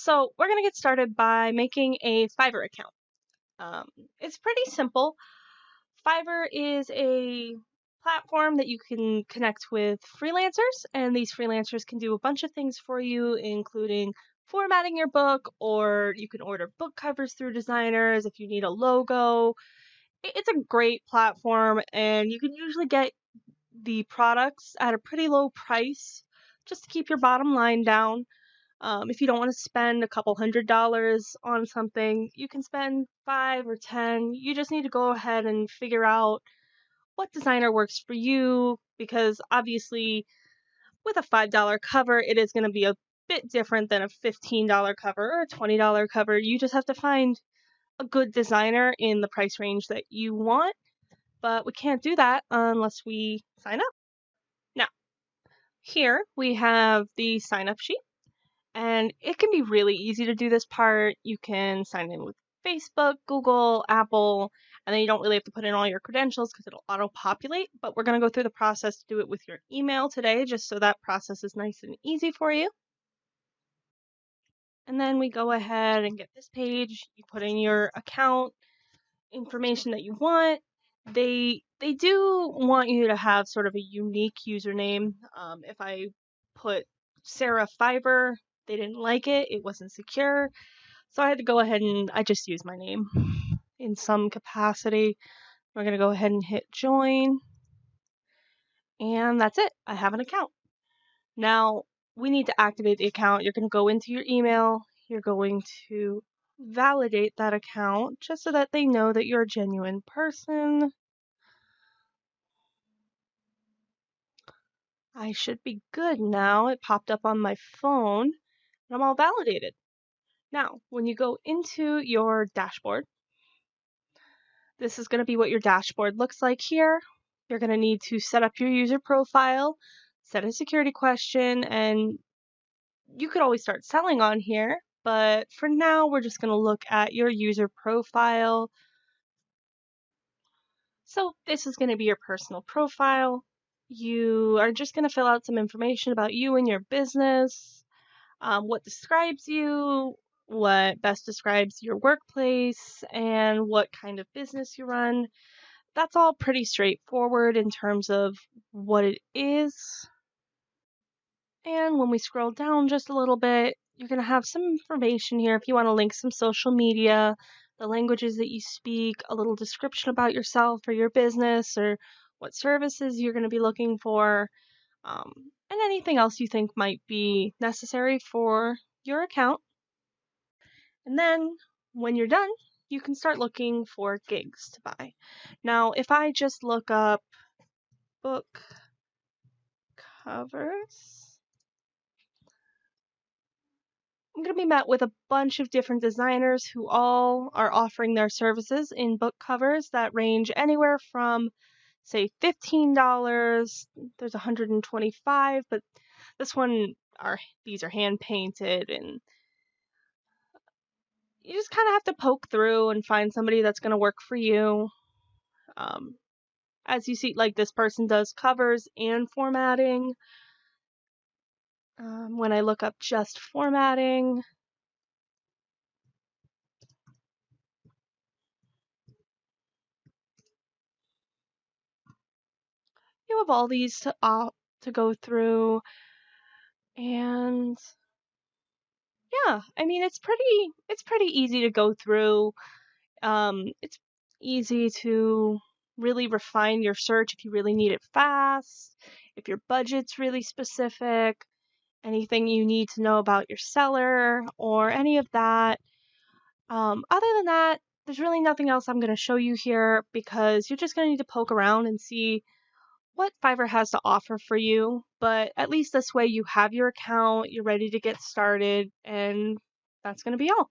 So we're going to get started by making a Fiverr account. Um, it's pretty simple. Fiverr is a platform that you can connect with freelancers, and these freelancers can do a bunch of things for you, including formatting your book, or you can order book covers through designers if you need a logo. It's a great platform, and you can usually get the products at a pretty low price just to keep your bottom line down. If you don't want to spend a couple $100s on something, you can spend 5 or 10. You just need to go ahead and figure out what designer works for you, because obviously with a $5 cover, it is going to be a bit different than a $15 cover or a $20 cover. You just have to find a good designer in the price range that you want, but we can't do that unless we sign up. Now, here we have the sign up sheet. And it can be really easy to do this part. You can sign in with Facebook, Google, Apple, and then you don't really have to put in all your credentials because it'll auto-populate. But we're going to go through the process to do it with your email today, just so that process is nice and easy for you. And then we go ahead and get this page. You put in your account information that you want. They do want you to have sort of a unique username. If I put Sarah Fiverr, they didn't like it. It wasn't secure. So I had to go ahead and I just used my name in some capacity. We're going to go ahead and hit join. And that's it. I have an account. Now we need to activate the account. You're going to go into your email. You're going to validate that account just so that they know that you're a genuine person. I should be good now. It popped up on my phone and I'm all validated. Now, when you go into your dashboard, this is going to be what your dashboard looks like here. You're going to need to set up your user profile, set a security question, and you could always start selling on here. But for now, we're just going to look at your user profile. So this is going to be your personal profile. You are just going to fill out some information about you and your business, what describes you, what best describes your workplace, and what kind of business you run. That's all pretty straightforward in terms of what it is. And when we scroll down just a little bit, you're going to have some information here if you want to link some social media, the languages that you speak, a little description about yourself or your business, or what services you're going to be looking for, and anything else you think might be necessary for your account. And then when you're done, you can start looking for gigs to buy. Now, if I just look up book covers, I'm going to be met with a bunch of different designers who all are offering their services in book covers that range anywhere from, say, $15. There's 125, but this one these are hand painted, and you just kind of have to poke through and find somebody that's going to work for you. As you see, like, this person does covers and formatting. When I look up just formatting, you have all these to go through, and yeah, I mean, it's pretty easy to go through. It's easy to really refine your search if you really need it fast, if your budget's really specific, anything you need to know about your seller or any of that. Other than that, there's really nothing else I'm going to show you here, because you're just going to need to poke around and see what Fiverr has to offer for you. But at least this way you have your account, you're ready to get started, and that's going to be all.